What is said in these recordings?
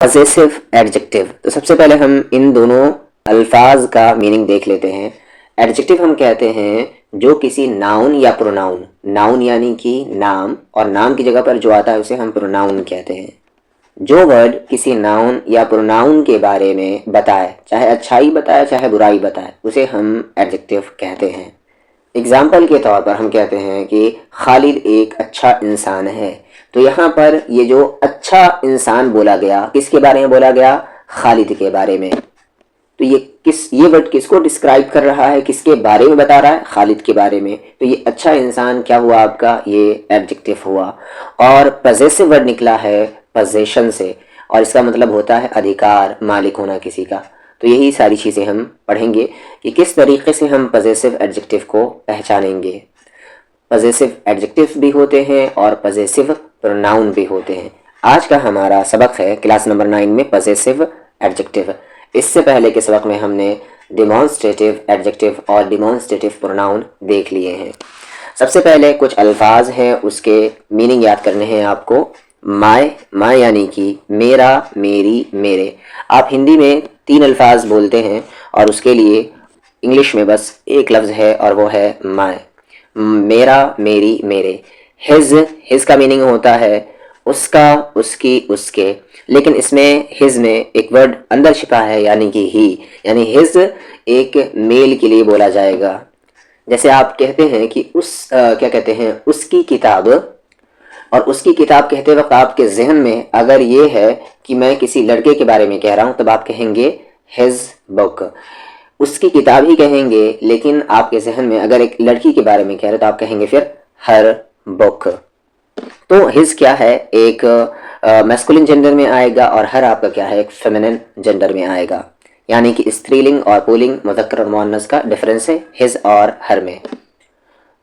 Possessive adjective. तो सबसे पहले हम इन दोनों अल्फाज का मीनिंग देख लेते हैं। एडजेक्टिव हम कहते हैं जो किसी नाउन या प्रोनाउन, नाउन यानी कि नाम, और नाम की जगह पर जो आता है उसे हम प्रोनाउन कहते हैं। जो वर्ड किसी नाउन या प्रोनाउन के बारे में बताए, चाहे अच्छाई बताए चाहे बुराई बताए, उसे हम एडजेक्टिव कहते हैं। एग्जाम्पल के तौर पर हम कहते हैं कि खालिद एक अच्छा इंसान है। तो यहाँ पर ये जो अच्छा इंसान बोला गया, किसके बारे में बोला गया? खालिद के बारे में। तो ये वर्ड किसको डिस्क्राइब कर रहा है, किसके बारे में बता रहा है? खालिद के बारे में। तो ये अच्छा इंसान क्या हुआ आपका? ये एडजेक्टिव हुआ। और पजेसिव वर्ड निकला है पजेशन से, और इसका मतलब होता है अधिकार, मालिक होना किसी का। तो यही सारी चीज़ें हम पढ़ेंगे कि किस तरीके से हम पजेसिव एडजेक्टिव को पहचानेंगे। पजेसिव एडजेक्टिव भी होते हैं और पजेसिव प्रोनाउन भी होते हैं। आज का हमारा सबक है क्लास नंबर 9 में पजेसिव एडजेक्टिव। इससे पहले के सबक में हमने डिमॉन्स्ट्रेटिव एडजेक्टिव और डिमॉन्स्ट्रेटिव प्रोनाउन देख लिए हैं। सबसे पहले कुछ अल्फाज हैं, उसके मीनिंग याद करने हैं आपको। माय, माय यानी कि मेरा, मेरी, मेरे। आप हिंदी में 3 अल्फाज बोलते हैं और उसके लिए इंग्लिश में बस एक लफ्ज़ है और वो है माय। मेरा, मेरी, मेरे। हिज का मीनिंग होता है उसका, उसकी, उसके। लेकिन इसमें हिज में एक वर्ड अंदर छिपा है यानी कि ही, यानी हिज एक मेल के लिए बोला जाएगा। जैसे आप कहते हैं कि क्या कहते हैं, उसकी किताब। और उसकी किताब कहते वक्त आपके जहन में अगर ये है कि मैं किसी लड़के के बारे में कह रहा हूँ, तब आप कहेंगे हिज बुक। उसकी किताब ही कहेंगे, लेकिन आपके जहन में अगर एक लड़की के बारे में कह रहे तो आप कहेंगे फिर हर बुक। तो हिज क्या है, एक मैस्कुलिन जेंडर में आएगा, और हर आपका क्या है, एक फेमिनिन जेंडर में आएगा। यानी कि स्त्रीलिंग और पुल्लिंग, मुज़क्कर और मुअन्नस का डिफरेंस है हिज और हर में।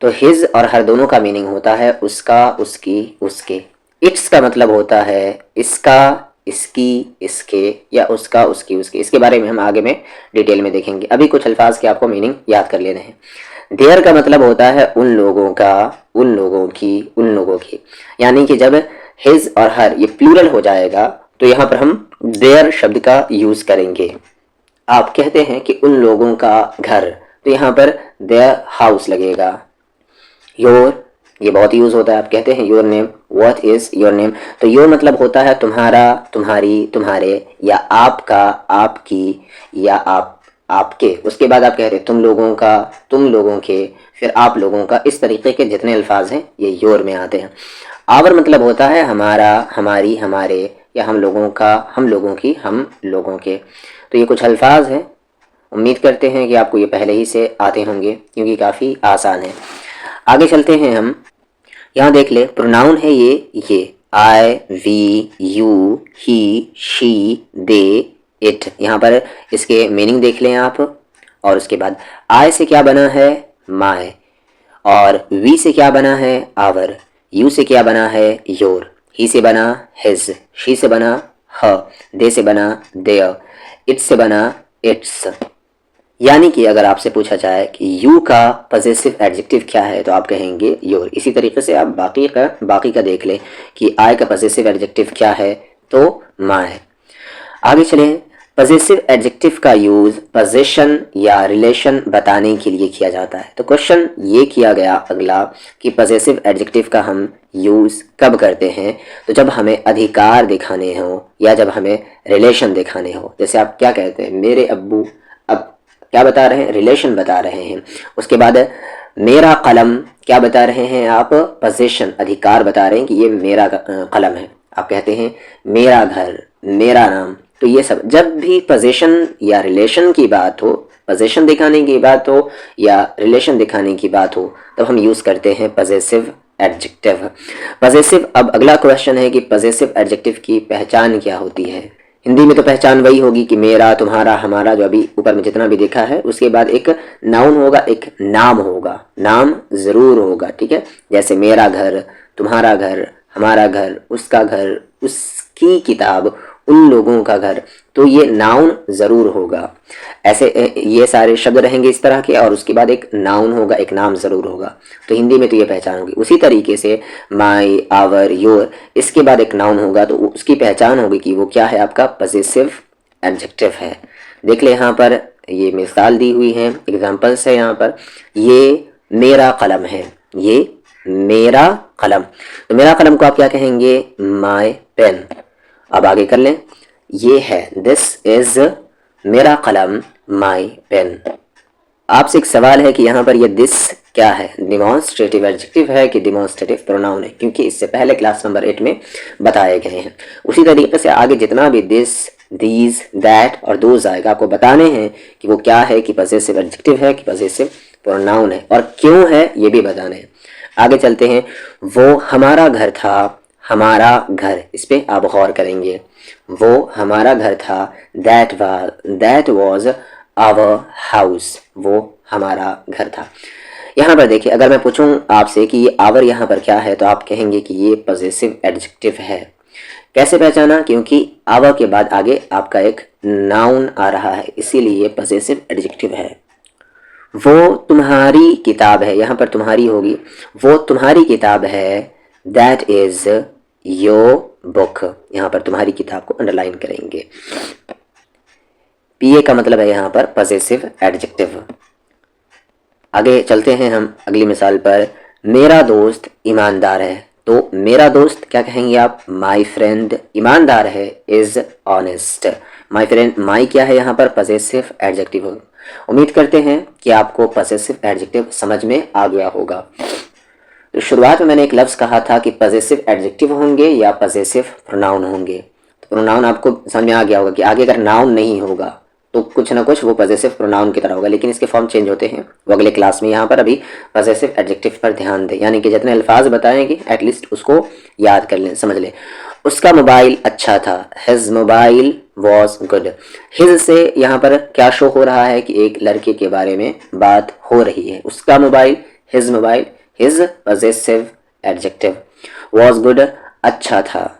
तो हिज और हर दोनों का मीनिंग होता है उसका, उसकी, उसके। इट्स का मतलब होता है इसका, इसकी, इसके, या उसका, उसकी, उसके। इसके बारे में हम आगे में डिटेल में देखेंगे। अभी कुछ अल्फाज के आपको मीनिंग याद कर लेने हैं। देयर का मतलब होता है उन लोगों का, उन लोगों की, उन लोगों की। यानी कि जब हिज और हर ये प्लूरल हो जाएगा तो यहाँ पर हम देयर शब्द का यूज करेंगे। आप कहते हैं कि उन लोगों का घर, तो यहाँ पर देयर हाउस लगेगा। योर, ये बहुत यूज होता है। आप कहते हैं your name, what is your name. तो योर मतलब होता है तुम्हारा, तुम्हारी, तुम्हारे, या आपका, आपकी, या आप, आपके। उसके बाद आप कहते हैं तुम लोगों का, तुम लोगों के, फिर आप लोगों का। इस तरीके के जितने अल्फाज हैं ये योर में आते हैं। आवर मतलब होता है हमारा, हमारी, हमारे, या हम लोगों का, हम लोगों की, हम लोगों के। तो ये कुछ अल्फाज हैं। उम्मीद करते हैं कि आपको ये पहले ही से आते होंगे क्योंकि काफ़ी आसान है। आगे चलते हैं हम। यहाँ देख ले, प्रोनाउन है ये I, we, you, he, she, they, it. यहाँ पर इसके मीनिंग देख लें आप। और उसके बाद आई से क्या बना है? माय। और वी से क्या बना है? आवर। यू से क्या बना है? योर। ही से बना हिज। शी से बना ह। दे से बना देयर। इट से बना इट्स। यानी कि अगर आपसे पूछा जाए कि यू का पजेसिव एडजेक्टिव क्या है तो आप कहेंगे योर। इसी तरीके से आप बाकी का देख लें कि आई का पजेसिव एडजेक्टिव क्या है, तो माय। आगे चलें। पजेसिव एडजेक्टिव का यूज पोजीशन या रिलेशन बताने के लिए किया जाता है। तो क्वेश्चन ये किया गया अगला कि पजेसिव एडजेक्टिव का हम यूज कब करते हैं? तो जब हमें अधिकार दिखाने हो या जब हमें रिलेशन दिखाने हो। जैसे आप क्या कहते हैं, मेरे अब्बू, अब क्या बता रहे हैं? रिलेशन बता रहे हैं। उसके बाद मेरा कलम, क्या बता रहे हैं आप? पोजीशन, अधिकार बता रहे हैं कि ये मेरा कलम है। आप कहते हैं मेरा घर, मेरा नाम। तो ये सब जब भी पोजीशन या रिलेशन की बात हो, पोजीशन दिखाने की बात हो या रिलेशन दिखाने की बात हो, तब हम यूज करते हैं पजेसिव एडजेक्टिव। पजेसिव, अब अगला क्वेश्चन है कि पजेसिव एडजेक्टिव की पहचान क्या होती है? हिंदी में तो पहचान वही होगी कि मेरा, तुम्हारा, हमारा, जो अभी ऊपर में जितना भी देखा है। उसके बाद एक नाउन होगा, एक नाम होगा, नाम जरूर होगा, ठीक है। जैसे मेरा घर, तुम्हारा घर, हमारा घर, उसका घर, उसकी किताब, उन लोगों का घर। तो ये नाउन जरूर होगा। ऐसे ये सारे शब्द रहेंगे इस तरह के, और उसके बाद एक नाउन होगा, एक नाम ज़रूर होगा। तो हिंदी में तो ये पहचान होगी। उसी तरीके से माई, आवर, योर, इसके बाद एक नाउन होगा तो उसकी पहचान होगी कि वो क्या है, आपका पजेसिव एडजेक्टिव है। देख ले यहाँ पर ये मिसाल दी हुई है, एग्जाम्पल्स है यहाँ पर। ये मेरा कलम है, ये मेरा कलम। तो मेरा कलम को आप क्या कहेंगे, माई पेन। अब आगे कर लें, ये है, दिस इज मेरा कलम, माई पेन। आपसे एक सवाल है कि यहाँ पर ये दिस क्या है, डिमॉन्स्ट्रेटिव एडजेक्टिव है कि डिमॉन्स्ट्रेटिव प्रोनाउन है, क्योंकि इससे पहले क्लास नंबर 8 में बताए गए हैं। उसी तरीके से आगे जितना भी दिस, दीज, दैट और दोज आएगा, आपको बताने हैं कि वो क्या है, कि पजेसिव एडजेक्टिव है कि पजेसिव प्रोनाउन है, और क्यों है ये भी बताने हैं। आगे चलते हैं। वो हमारा घर था, हमारा घर, इस पे आप गौर करेंगे। वो हमारा घर था, दैट वॉज आवर हाउस, वो हमारा घर था। यहाँ पर देखिए, अगर मैं पूछूं आपसे कि ये आवर यहाँ पर क्या है, तो आप कहेंगे कि ये पजेसिव एडजेक्टिव है। कैसे पहचाना, क्योंकि आवर के बाद आगे आपका एक नाउन आ रहा है, इसीलिए ये पजेसिव एडजेक्टिव है। वो तुम्हारी किताब है, यहाँ पर तुम्हारी होगी, वो तुम्हारी किताब है, दैट इज योर बुक। यहाँ पर तुम्हारी किताब को अंडरलाइन करेंगे। पीए का मतलब है यहाँ पर पजेसिव एडजेक्टिव। आगे चलते हैं हम अगली मिसाल पर। मेरा दोस्त ईमानदार है, तो मेरा दोस्त क्या कहेंगे आप, माई फ्रेंड। ईमानदार है, इज ऑनेस्ट। माई फ्रेंड, माई क्या है यहाँ पर, पजेसिव एडजेक्टिव। उम्मीद करते हैं कि आपको पजेसिव एडजेक्टिव समझ में आ गया होगा। तो शुरुआत में मैंने एक लफ्ज़ कहा था कि पजेसिव एडजेक्टिव होंगे या पजेसिव प्रोनाउन होंगे। तो प्रोनाउन आपको समझ में आ गया होगा कि आगे अगर नाउन नहीं होगा तो कुछ ना कुछ वो पजेसिव प्रोनाउन की तरह होगा, लेकिन इसके फॉर्म चेंज होते हैं, वो अगले क्लास में। यहाँ पर अभी पजेसिव एडजेक्टिव पर ध्यान दें, यानी कि जितने अल्फाज बताएंगे एटलीस्ट उसको याद कर लें, समझ लें। उसका मोबाइल अच्छा था, his mobile was good. His से यहाँ पर क्या शो हो रहा है कि एक लड़के के बारे में बात हो रही है। उसका mobile, mobile, his possessive adjective, was good, अच्छा था।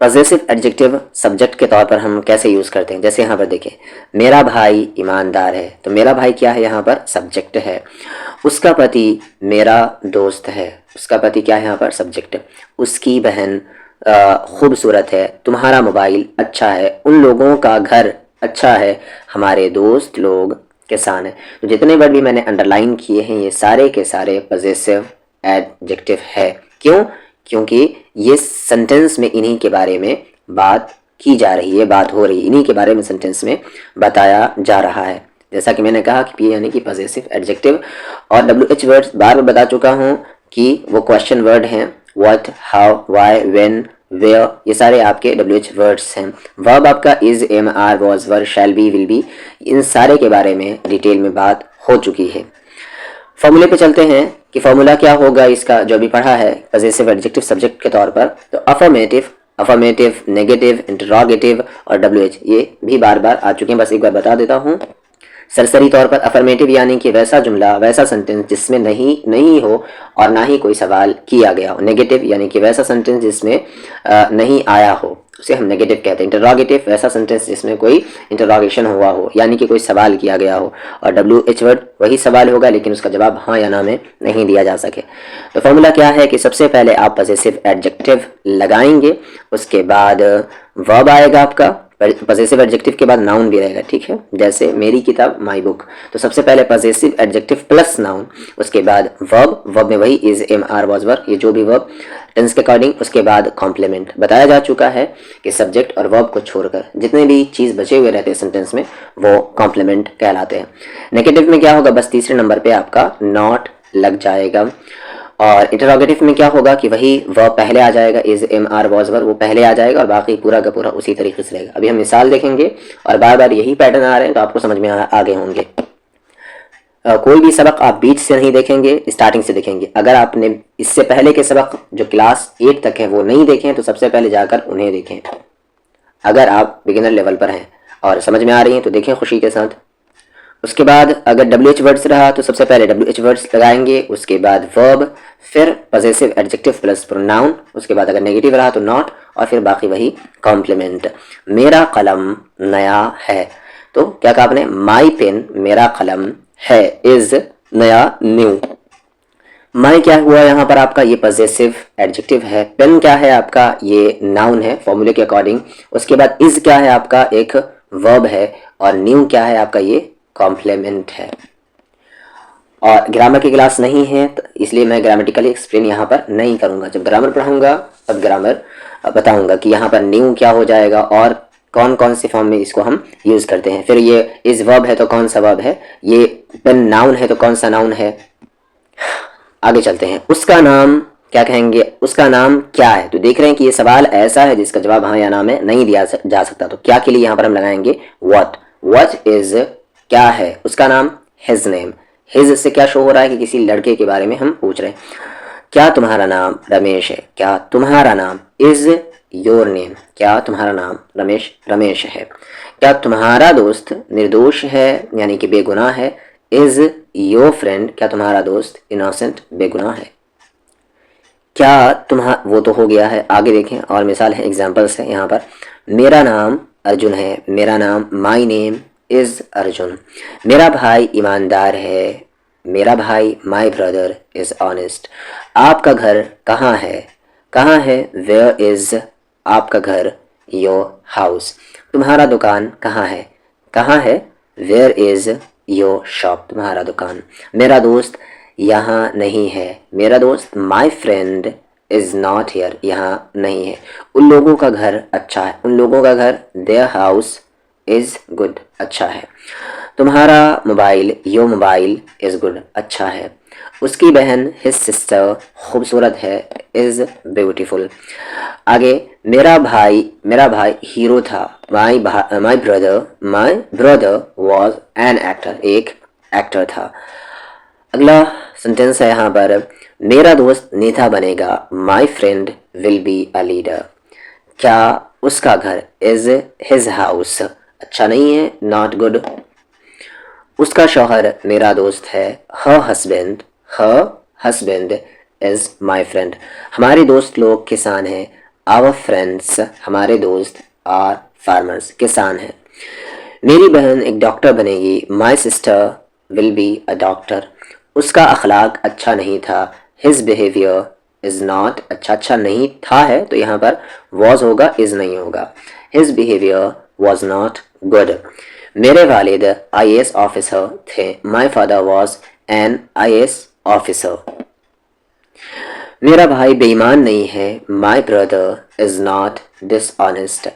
पजेसिव एडजेक्टिव सब्जेक्ट के तौर पर हम कैसे यूज़ करते हैं, जैसे यहाँ पर देखें, मेरा भाई ईमानदार है, तो मेरा भाई क्या है, यहाँ पर सब्जेक्ट है। उसका पति मेरा दोस्त है, उसका पति क्या है यहाँ पर, सब्जेक्ट है। उसकी बहन खूबसूरत है, तुम्हारा मोबाइल अच्छा है, उन लोगों का घर अच्छा है, हमारे दोस्त लोग किसान है। तो जितने वर्ड भी मैंने अंडरलाइन किए हैं ये सारे के सारे पजेसिव एडजेक्टिव है। क्यों, क्योंकि ये सेंटेंस में इन्हीं के बारे में बात की जा रही है, बात हो रही है, इन्हीं के बारे में सेंटेंस में बताया जा रहा है। जैसा कि मैंने कहा कि पी यानी कि पजेसिव एडजेक्टिव, और WH वर्ड्स बार बार बता चुका हूँ कि वो क्वेश्चन वर्ड हैं। What, how, why, when, where, ये सारे आपके WH वर्ड्स हैं। वर्ब आपका is, am, are, was, were, shall be, will be, इन सारे के बारे में डिटेल में बात हो चुकी है। फॉर्मूले पे चलते हैं कि फॉर्मूला क्या होगा इसका, जो अभी पढ़ा है पजेसिव एडजेक्टिव सब्जेक्ट के तौर पर। तो अफर्मेटिव, नेगेटिव, इंटरोगेटिव और WH ये भी बार बार आ चुके हैं, बस एक बार बता देता हूँ सरसरी तौर पर। अफर्मेटिव यानी कि वैसा जुमला, वैसा सेंटेंस जिसमें नहीं हो और ना ही कोई सवाल किया गया हो। नेगेटिव यानी कि वैसा सेंटेंस जिसमें नहीं आया हो, उसे हम नेगेटिव कहते हैं। इंटरोगेटिव वैसा सेंटेंस जिसमें कोई इंटरोगेशन हुआ हो, यानी कि कोई सवाल किया गया हो। और WH वर्ड वही सवाल होगा लेकिन उसका जवाब हाँ या ना में नहीं दिया जा सके। तो फॉर्मूला क्या है कि सबसे पहले आप पजेसिव एडजेक्टिव लगाएंगे, उसके बाद वर्ब आएगा आपका, पजेसिव एडजेक्टिव के बाद नाउन भी रहेगा, ठीक है। जैसे मेरी किताब, माई बुक, तो सबसे पहले पजेसिव एडजेक्टिव प्लस नाउन, उसके बाद वर्ब में वही इज, एम, आर, वॉज, वर, ये जो भी वर्ब टेंस के अकॉर्डिंग, उसके बाद कॉम्प्लीमेंट। बताया जा चुका है कि सब्जेक्ट और वर्ब को छोड़कर जितने भी चीज़ बचे हुए रहते हैं सेंटेंस में वो कॉम्प्लीमेंट कहलाते हैं। नेगेटिव में क्या होगा, बस तीसरे नंबर पे आपका नॉट लग जाएगा। और इंटरोगेटिव में क्या होगा कि वही वर्ब पहले आ जाएगा, इज, एम, आर, वॉज, वर, वो पहले आ जाएगा और बाकी पूरा का पूरा उसी तरीके से रहेगा। अभी हम मिसाल देखेंगे और बार बार यही पैटर्न आ रहे हैं तो आपको समझ में आ गए होंगे। कोई भी सबक आप बीच से नहीं देखेंगे, स्टार्टिंग से देखेंगे। अगर आपने इससे पहले के सबक जो क्लास 8 तक है वो नहीं देखे तो सबसे पहले जाकर उन्हें देखें। अगर आप बिगिनर लेवल पर हैं और समझ में आ रही हैं तो देखें खुशी के साथ। उसके बाद अगर WH वर्ड्स रहा तो सबसे पहले WH वर्ड्स लगाएंगे, उसके बाद वर्ब, फिर पजेसिव एडजेक्टिव प्लस प्रोनाउन, उसके बाद अगर नेगेटिव रहा तो नॉट, और फिर बाकी वही कॉम्प्लीमेंट। मेरा कलम नया है, तो क्या कहा आपने, माई पेन मेरा कलम है, इज नया न्यू। माई क्या हुआ यहाँ पर आपका, ये पजेसिव एडजेक्टिव है। पेन क्या है आपका, ये नाउन है फॉर्मूले के अकॉर्डिंग। उसके बाद इज क्या है आपका, एक वर्ब है। और न्यू क्या है आपका, ये कॉम्प्लीमेंट है। और ग्रामर की क्लास नहीं है तो इसलिए मैं ग्रामेटिकली एक्सप्लेन यहाँ पर नहीं करूँगा। जब ग्रामर पढ़ाऊँगा तब ग्रामर बताऊँगा कि यहाँ पर न्यू क्या हो जाएगा और कौन कौन से फॉर्म में इसको हम यूज़ करते हैं। फिर ये इस वर्ब है तो कौन सा वर्ब है, ये पेन नाउन है तो कौन सा नाउन है। आगे चलते हैं, उसका नाम क्या कहेंगे, उसका नाम क्या है। तो देख रहे हैं कि ये सवाल ऐसा है जिसका जवाब हाँ या ना में नहीं दिया जा सकता। तो क्या के लिए यहाँ पर हम लगाएंगे व्हाट। व्हाट इज क्या है उसका नाम, हिज नेम। हिज से क्या शो हो रहा है कि किसी लड़के के बारे में हम पूछ रहे हैं। क्या तुम्हारा नाम रमेश है, क्या तुम्हारा नाम, इज योर नेम, क्या तुम्हारा नाम रमेश रमेश है। क्या तुम्हारा दोस्त निर्दोष है यानी कि बेगुनाह है, इज योर फ्रेंड, क्या तुम्हारा दोस्त इनोसेंट बेगुनाह है। क्या तुम्हारा, वो तो हो गया है। आगे देखें और मिसाल है, एग्जाम्पल्स है यहाँ पर। मेरा नाम अर्जुन है, मेरा नाम माई नेम इज अर्जुन। मेरा भाई ईमानदार है, मेरा भाई माई ब्रदर इज ऑनेस्ट। आपका घर कहाँ है, कहाँ है, वेयर इज आपका घर, योर हाउस। तुम्हारा दुकान कहाँ है, वेयर इज योर शॉप, तुम्हारा दुकान। मेरा दोस्त यहाँ नहीं है, मेरा दोस्त my friend is not here, यहाँ नहीं है। उन लोगों का घर अच्छा है, उन लोगों का घर, देयर हाउस इज गुड, अच्छा है। तुम्हारा mobile, your mobile is good, अच्छा है। उसकी बहन, हिज सिस्टर, खूबसूरत है, इज ब्यूटीफुल। आगे, मेरा भाई हीरो था, my brother was an actor, एक एक्टर था। अगला सेंटेंस है यहाँ पर, मेरा दोस्त नेता बनेगा, my friend will be a leader. क्या उसका घर, इज हिज हाउस, अच्छा नहीं है, नॉट गुड। उसका शौहर मेरा दोस्त है, her husband is my friend. हमारे दोस्त लोग किसान हैं, आवर फ्रेंड्स, हमारे दोस्त आर फार्मर्स, किसान हैं। मेरी बहन एक डॉक्टर बनेगी, my sister will be a doctor. उसका अखलाक अच्छा नहीं था, हिज बिहेवियर इज नॉट, अच्छा नहीं था है तो यहाँ पर वॉज होगा, इज नहीं होगा। His behaviour was not good. मेरे वालिद IAS ऑफिसर थे, my father was an IAS officer. मेरा भाई बेईमान नहीं है, my brother is not dishonest.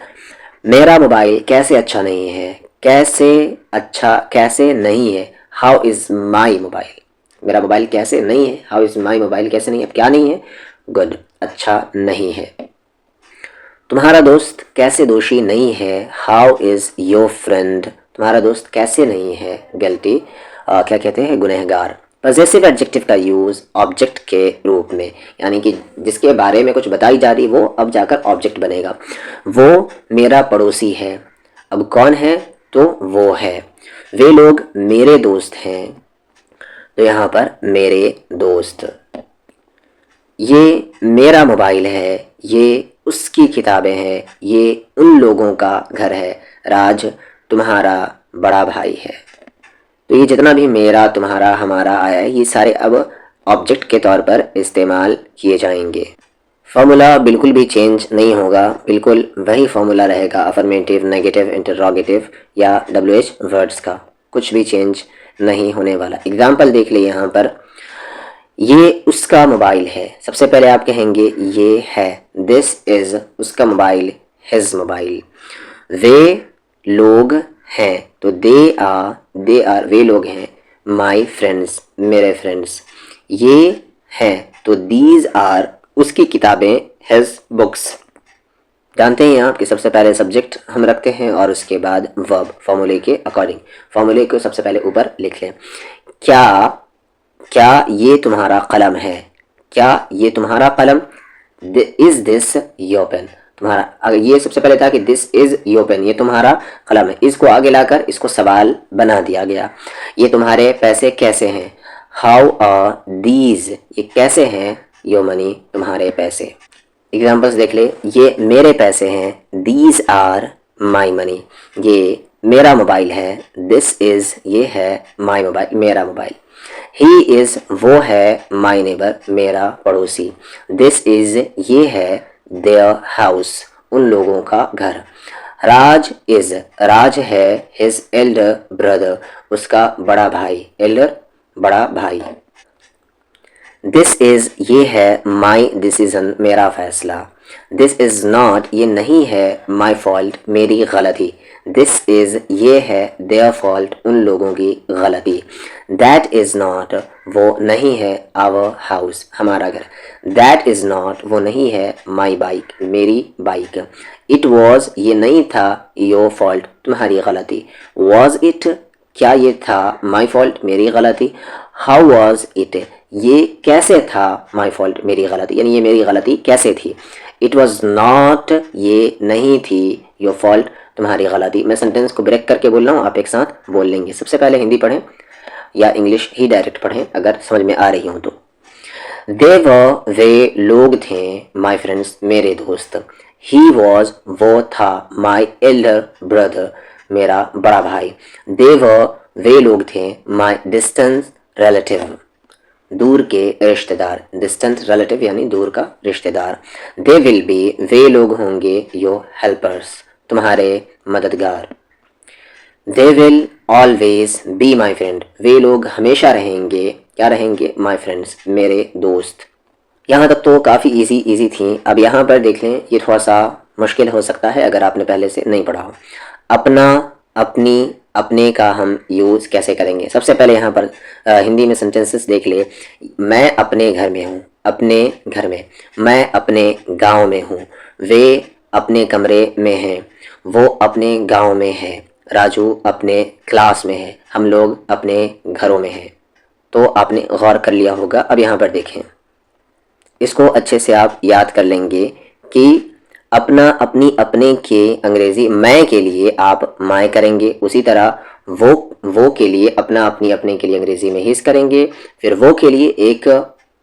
मेरा मोबाइल कैसे अच्छा नहीं है, कैसे नहीं है, हाउ इज माई मोबाइल। मेरा मोबाइल कैसे नहीं है, हाउ इज माई मोबाइल, कैसे नहीं है, क्या नहीं है, गुड, अच्छा नहीं है। तुम्हारा दोस्त कैसे दोषी नहीं है, हाउ इज योर फ्रेंड, तुम्हारा दोस्त कैसे नहीं है गिल्टी, क्या कहते हैं, गुनहगार। पजेसिव एडजेक्टिव का यूज ऑब्जेक्ट के रूप में, यानी कि जिसके बारे में कुछ बताई जा रही वो अब जाकर ऑब्जेक्ट बनेगा। वो मेरा पड़ोसी है, अब कौन है, तो वो है। वे लोग मेरे दोस्त हैं, तो यहाँ पर मेरे दोस्त। ये मेरा मोबाइल है, ये उसकी किताबें हैं, ये उन लोगों का घर है। राज तुम्हारा बड़ा भाई है। तो ये जितना भी मेरा, तुम्हारा, हमारा आया है, ये सारे अब ऑब्जेक्ट के तौर पर इस्तेमाल किए जाएंगे। फॉर्मूला बिल्कुल भी चेंज नहीं होगा, बिल्कुल वही फॉर्मूला रहेगा, अफर्मेटिव, नेगेटिव, इंटरोगेटिव या WH वर्ड्स का, कुछ भी चेंज नहीं होने वाला। एग्जाम्पल देख लिए यहाँ पर, ये उसका मोबाइल है, सबसे पहले आप कहेंगे ये है, दिस इज उसका मोबाइल, हिज मोबाइल। वे लोग हैं, तो दे आर वे लोग हैं, माई फ्रेंड्स मेरे फ्रेंड्स। ये हैं, तो दीज आर उसकी किताबें, हिज बुक्स। जानते हैं आप कि सबसे पहले सब्जेक्ट हम रखते हैं और उसके बाद वर्ब, फॉर्मूले के अकॉर्डिंग। फॉर्मूले को सबसे पहले ऊपर लिख लें। क्या ये तुम्हारा कलम है, क्या ये तुम्हारा कलम, इज दिस योर पेन, तुम्हारा। अगर ये सबसे पहले था कि दिस इज योर पेन, ये तुम्हारा कलम है, इसको आगे लाकर इसको सवाल बना दिया गया। ये तुम्हारे पैसे कैसे हैं, हाउ आर दीज, ये कैसे हैं, योर मनी, तुम्हारे पैसे। एग्जाम्पल्स देख ले, ये मेरे पैसे हैं, दीज आर माई मनी, ये मेरा मोबाइल है, दिस इज़ ये है माई मोबाइल, मेरा मोबाइल। ही इज़ वो है, माई नेबर मेरा पड़ोसी। दिस इज़ ये है देयर हाउस उन लोगों का घर। राज इज़ राज है हिज एल्डर ब्रदर उसका बड़ा भाई, एल्डर बड़ा भाई। दिस इज़ ये है माई डिसीज़न मेरा फैसला। दिस इज़ नॉट ये नहीं है माई फॉल्ट मेरी गलती। दिस इज़ ये है देयर फॉल्ट उन लोगों की गलती। दैट इज़ नॉट वो नहीं है आवर हाउस हमारा घर। दैट इज़ नॉट वो नहीं है माई बाइक मेरी बाइक। इट वॉज ये नहीं था योर फॉल्ट तुम्हारी गलती। वॉज इट क्या ये था माई फॉल्ट मेरी गलती। हाउ वॉज इट ये कैसे था माई फॉल्ट मेरी गलती, यानी ये मेरी गलती कैसे थी। इट वॉज नॉट ये नहीं थी योर फॉल्ट तुम्हारी गलती। मैं सेंटेंस को ब्रेक करके बोल रहा हूँ, आप एक साथ बोल लेंगे। सबसे पहले हिंदी पढ़ें या इंग्लिश ही डायरेक्ट पढ़ें अगर समझ में आ रही हो तो। दे वे लोग थे माई फ्रेंड्स मेरे दोस्त। ही वॉज वो था माई एल्डर ब्रदर मेरा बड़ा भाई। दे वे लोग थे माई डिस्टेंस रिलेटिव दूर के रिश्तेदार। डिस्टेंट रिलेटिव यानी दूर का रिश्तेदार। दे विल बी वे लोग होंगे योर हेल्पर्स तुम्हारे मददगार। They will always be my friend वे लोग हमेशा रहेंगे, क्या रहेंगे, माई फ्रेंड्स मेरे दोस्त। यहाँ तक तो काफ़ी इजी थी। अब यहाँ पर देख लें, ये थोड़ा सा मुश्किल हो सकता है अगर आपने पहले से नहीं पढ़ा हो। अपना, अपनी, अपने का हम यूज़ कैसे करेंगे। सबसे पहले यहाँ पर हिंदी में सेंटेंसेस देख ले। मैं अपने घर में हूँ, अपने घर में। मैं अपने गांव में हूँ, वे अपने कमरे में हैं, वो अपने गांव में है। राजू अपने क्लास में है, हम लोग अपने घरों में हैं। तो आपने गौर कर लिया होगा। अब यहाँ पर देखें, इसको अच्छे से आप याद कर लेंगे कि अपना, अपनी, अपने के अंग्रेज़ी मैं के लिए आप माय करेंगे। उसी तरह वो के लिए अपना, अपनी, अपने के लिए अंग्रेज़ी में हिज करेंगे। फिर वो के लिए एक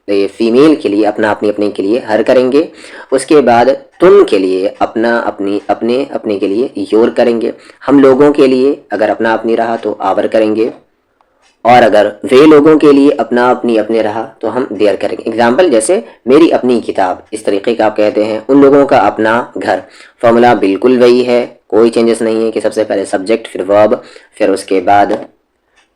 फीमेल के लिए अपना, अपनी, अपने के लिए हर करेंगे। उसके बाद तुम के लिए अपना, अपनी, अपने, अपने के लिए योर करेंगे। हम लोगों के लिए अगर अपना, अपनी रहा तो आवर करेंगे। और अगर वे लोगों के लिए अपना, अपनी, अपने रहा तो हम देयर करेंगे। एग्जाम्पल जैसे मेरी अपनी किताब, इस तरीके का आप कहते हैं। उन लोगों का अपना घर। फॉर्मूला बिल्कुल वही है, कोई चेंजेस नहीं है कि सबसे पहले सब्जेक्ट फिर वर्ब फिर उसके बाद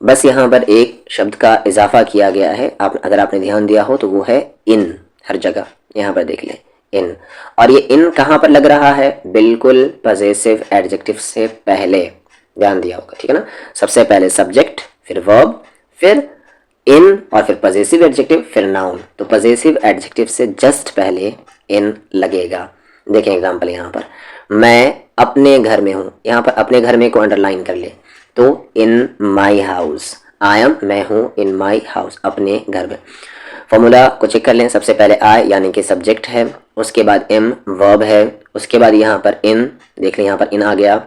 बस यहाँ पर एक शब्द का इजाफा किया गया है। आप अगर आपने ध्यान दिया हो तो वो है इन। हर जगह यहाँ पर देख लें इन। और ये इन कहाँ पर लग रहा है, बिल्कुल पजेसिव एडजेक्टिव से पहले। ध्यान दिया होगा, ठीक है ना। सबसे पहले सब्जेक्ट फिर वर्ब फिर इन और फिर पजेसिव एडजेक्टिव फिर नाउन। तो पजेसिव एडजेक्टिव से जस्ट पहले इन लगेगा। देखें एग्जांपल यहाँ पर, मैं अपने घर में हूँ। यहाँ पर अपने घर में को अंडरलाइन कर ले तो इन माई हाउस। आई एम मैं हूँ, इन माई हाउस अपने घर में। फॉर्मूला को चेक कर लें। सबसे पहले आई यानी कि सब्जेक्ट है, उसके बाद एम वर्ब है, उसके बाद यहाँ पर इन, देख लें यहाँ पर इन आ गया।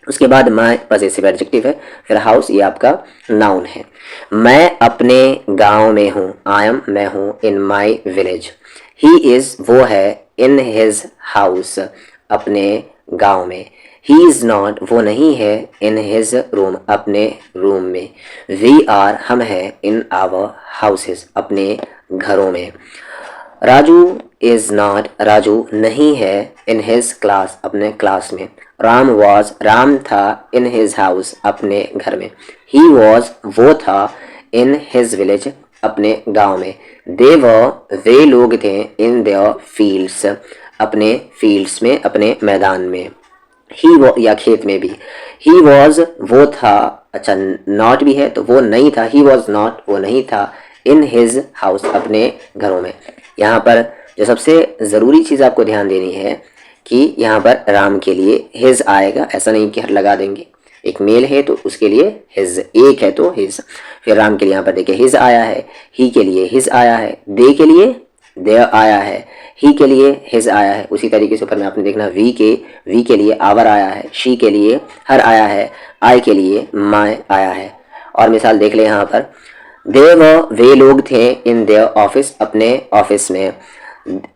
उसके बाद माई पजेसिव एडजेक्टिव है, फिर हाउस ये आपका नाउन है। मैं अपने गांव में हूँ, आई एम मैं हूँ, इन माई विलेज। ही इज़ वो है, इन हिज हाउस अपने गांव में। ही इज़ नॉट वो नहीं है, इन हिज रूम अपने रूम में। वी आर हम हैं, इन आवर हाउसेस अपने घरों में। राजू इज़ नॉट राजू नहीं है, इन हिज क्लास अपने क्लास में। राम वॉज राम था, इन हिज हाउस अपने घर में। ही वॉज वो था, इन हिज विलेज अपने गांव में। दे वे लोग थे, इन देयर फील्ड्स अपने फील्ड्स में अपने मैदान में। ही वो या खेत में भी। ही वॉज वो था, अच्छा नॉट भी है तो वो नहीं था। ही वॉज नॉट वो नहीं था, इन हिज हाउस अपने घरों में। यहाँ पर जो सबसे ज़रूरी चीज़ आपको ध्यान देनी है कि यहाँ पर राम के लिए हिज आएगा, ऐसा नहीं कि हर लगा देंगे। एक मेल है तो उसके लिए हिज, एक है तो हिज। फिर राम के लिए यहाँ पर देखिए हिज आया है, ही के लिए हिज आया है, दे के लिए देयर आया है, ही के लिए हिज आया है। उसी तरीके से ऊपर में आपने देखना वी के लिए आवर आया है, शी के लिए हर आया है, आई के लिए माय आया है। और मिसाल देख ले यहाँ पर, दे वे लोग थे, इन देयर ऑफिस अपने ऑफिस में।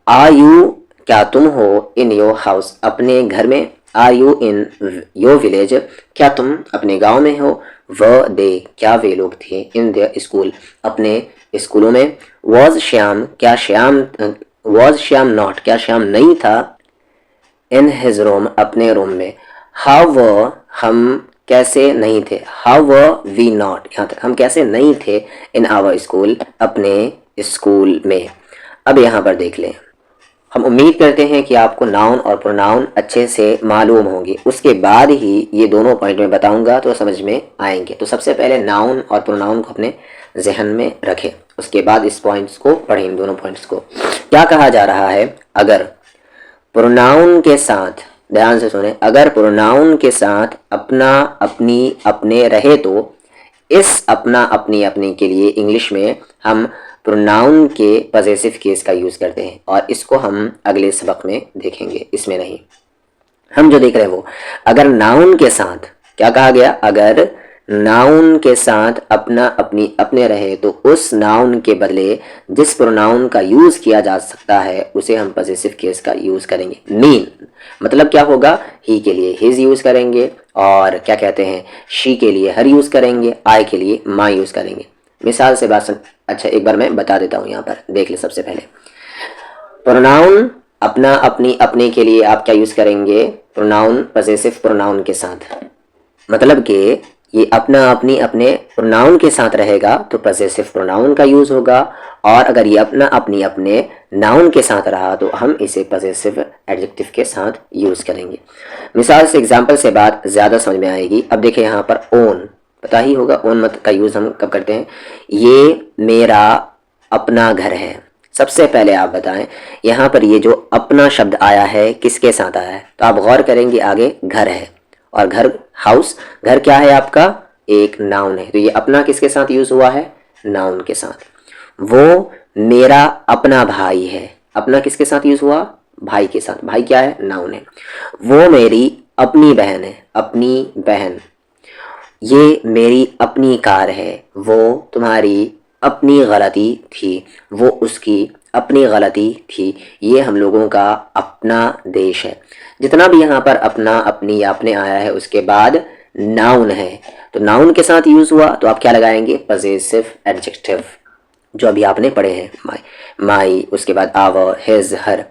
आर यू क्या तुम हो, इन योर हाउस अपने घर में। Are you in your village, क्या तुम अपने गांव में हो? व दे, क्या वे लोग थे? इन देयर स्कूल, अपने स्कूलों में। वॉज श्याम, क्या श्याम, वॉज श्याम नॉट, क्या श्याम नहीं था? इन हिज रूम, अपने रूम में। हाउ व, हम कैसे नहीं थे? हाउ व वी नॉट, यहाँ तक हम कैसे नहीं थे? इन आवर स्कूल, अपने स्कूल में। अब यहाँ पर देख लें, हम उम्मीद करते हैं कि आपको नाउन और प्रोनाउन अच्छे से मालूम होंगे। उसके बाद ही ये दोनों पॉइंट मैं बताऊंगा तो समझ में आएंगे। तो सबसे पहले नाउन और प्रोनाउन को अपने जहन में रखें, उसके बाद इस पॉइंट्स को पढ़ें, इन दोनों पॉइंट्स को। क्या कहा जा रहा है? अगर प्रोनाउन के साथ, ध्यान से सुने, अगर प्रोनाउन के साथ अपना, अपनी, अपने रहे तो इस अपना, अपनी, अपने के लिए इंग्लिश में हम प्रोनाउन के पॉजेसिव केस का यूज़ करते हैं, और इसको हम अगले सबक में देखेंगे, इसमें नहीं। हम जो देख रहे हैं वो, अगर नाउन के साथ, क्या कहा गया? अगर नाउन के साथ अपना, अपनी, अपने रहे तो उस नाउन के बदले जिस प्रोनाउन का यूज़ किया जा सकता है उसे हम पॉजेसिव केस का यूज़ करेंगे। मीन मतलब क्या होगा? ही के लिए हिज यूज़ करेंगे, और क्या कहते हैं, शी के लिए हर यूज़ करेंगे, आई के लिए माई यूज़ करेंगे। मिसाल से बात अच्छा एक बार मैं बता देता हूँ, यहाँ पर देख ले। सबसे पहले प्रोनाउन अपना, अपनी, अपने के लिए आप क्या यूज़ करेंगे? प्रोनाउन पॉजेसिव प्रोनाउन के साथ, मतलब कि ये अपना, अपनी, अपने प्रोनाउन के साथ रहेगा तो पॉजेसिव प्रोनाउन का यूज़ होगा, और अगर ये अपना, अपनी, अपने नाउन के साथ रहा तो हम इसे पॉजेसिव एडजेक्टिव के साथ यूज़ करेंगे। मिसाल से, एग्जाम्पल से बात ज़्यादा समझ में आएगी। अब देखिए यहाँ पर ओन, पता ही होगा ओन मत का यूज़ हम कब करते हैं। ये मेरा अपना घर है। सबसे पहले आप बताएं यहाँ पर ये जो अपना शब्द आया है किसके साथ आया है? तो आप गौर करेंगे, आगे घर है, और घर, हाउस, घर क्या है आपका? एक नाउन है, तो ये अपना किसके साथ यूज़ हुआ है? नाउन के साथ। वो मेरा अपना भाई है, अपना किसके साथ यूज़ हुआ? भाई के साथ। भाई क्या है? नाउन है। वो मेरी अपनी बहन है, अपनी बहन। ये मेरी अपनी कार है, वो तुम्हारी अपनी गलती थी, वो उसकी अपनी गलती थी। ये हम लोगों का अपना देश है। जितना भी यहाँ पर अपना, अपनी या अपने आया है उसके बाद नाउन है, तो नाउन के साथ यूज़ हुआ तो आप क्या लगाएंगे? पॉजेसिव एडजेक्टिव, जो अभी आपने पढ़े हैं, माई, माई, उसके बाद आवर, हिज, हर।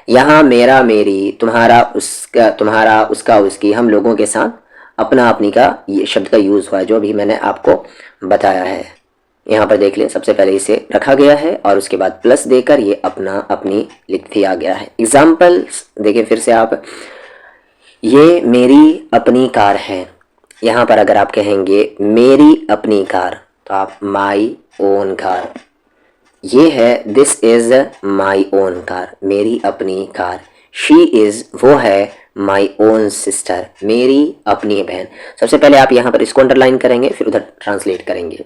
यहाँ मेरा, मेरी, तुम्हारा, उसका, तुम्हारा, उसका, उसकी, हम लोगों के साथ अपना, अपनी का ये शब्द का यूज़ हुआ है, जो अभी मैंने आपको बताया है। यहाँ पर देख लें, सबसे पहले इसे रखा गया है और उसके बाद प्लस देकर ये अपना, अपनी लिख दिया गया है। एग्जाम्पल देखिए फिर से आप, ये मेरी अपनी कार है। यहाँ पर अगर आप कहेंगे मेरी अपनी कार तो आप माई ओन कार। ये है this is my own car, मेरी अपनी कार। शी इज, वो है, माई ओन सिस्टर, मेरी अपनी बहन। सबसे पहले आप यहाँ पर इसको अंडरलाइन करेंगे, फिर उधर ट्रांसलेट करेंगे।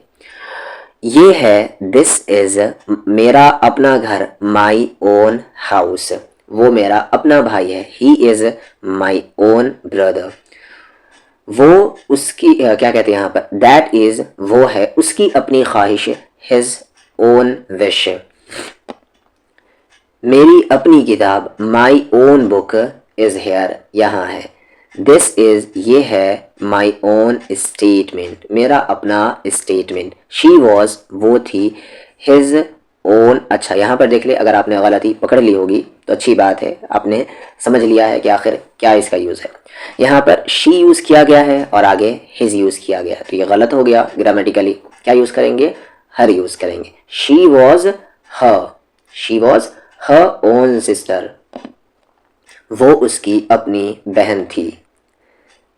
ये है दिस इज, मेरा अपना घर, माई ओन हाउस, वो मेरा अपना भाई है। He is my own brother, वो उसकी क्या कहते हैं यहाँ पर? दैट इज, वो है, उसकी अपनी ख्वाहिश, हिज ओन विश। मेरी अपनी किताब, my own book is here, यहाँ है। दिस इज, ये है, माई ओन स्टेटमेंट, मेरा अपना स्टेटमेंट। शी वॉज, वो थी, हिज ओन। अच्छा यहाँ पर देख ले, अगर आपने गलती पकड़ ली होगी तो अच्छी बात है, आपने समझ लिया है कि आखिर क्या इसका यूज़ है। यहाँ पर शी यूज़ किया गया है और आगे हिज यूज़ किया गया है, तो ये गलत हो गया ग्रामेटिकली। क्या यूज़ करेंगे? हर यूज़ करेंगे। She was her, she was her own sister, वो उसकी अपनी बहन थी।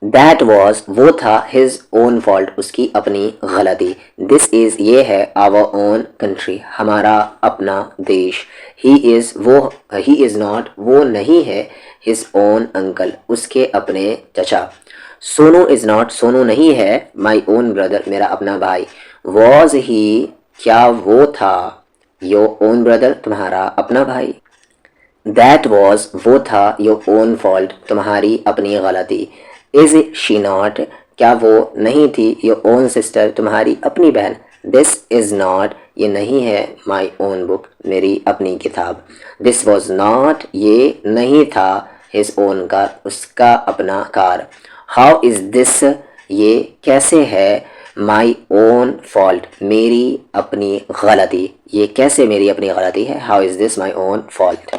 दैट वॉज, वो था, हिज ओन फॉल्ट, उसकी अपनी गलती। दिस इज, ये है, आवर ओन कंट्री, हमारा अपना देश। ही इज, वो, ही इज नॉट, वो नहीं है, हिज ओन अंकल, उसके अपने चचा। सोनू इज नॉट, सोनू नहीं है, माई ओन ब्रदर, मेरा अपना भाई। वॉज ही, क्या वो था, योर ओन ब्रदर, तुम्हारा अपना भाई। दैट वॉज, वो था, योर ओन फॉल्ट, तुम्हारी अपनी गलती। इज शी नॉट, क्या वो नहीं थी, योर ओन सिस्टर, तुम्हारी अपनी बहन। दिस इज नॉट, ये नहीं है, माई ओन बुक, मेरी अपनी किताब। दिस वॉज नॉट, ये नहीं था, हिज ओन कार, उसका अपना कार। हाउ इज़ दिस, ये कैसे है, माई ओन फॉल्ट, मेरी अपनी गलती, ये कैसे मेरी अपनी गलती है। How is this my own fault.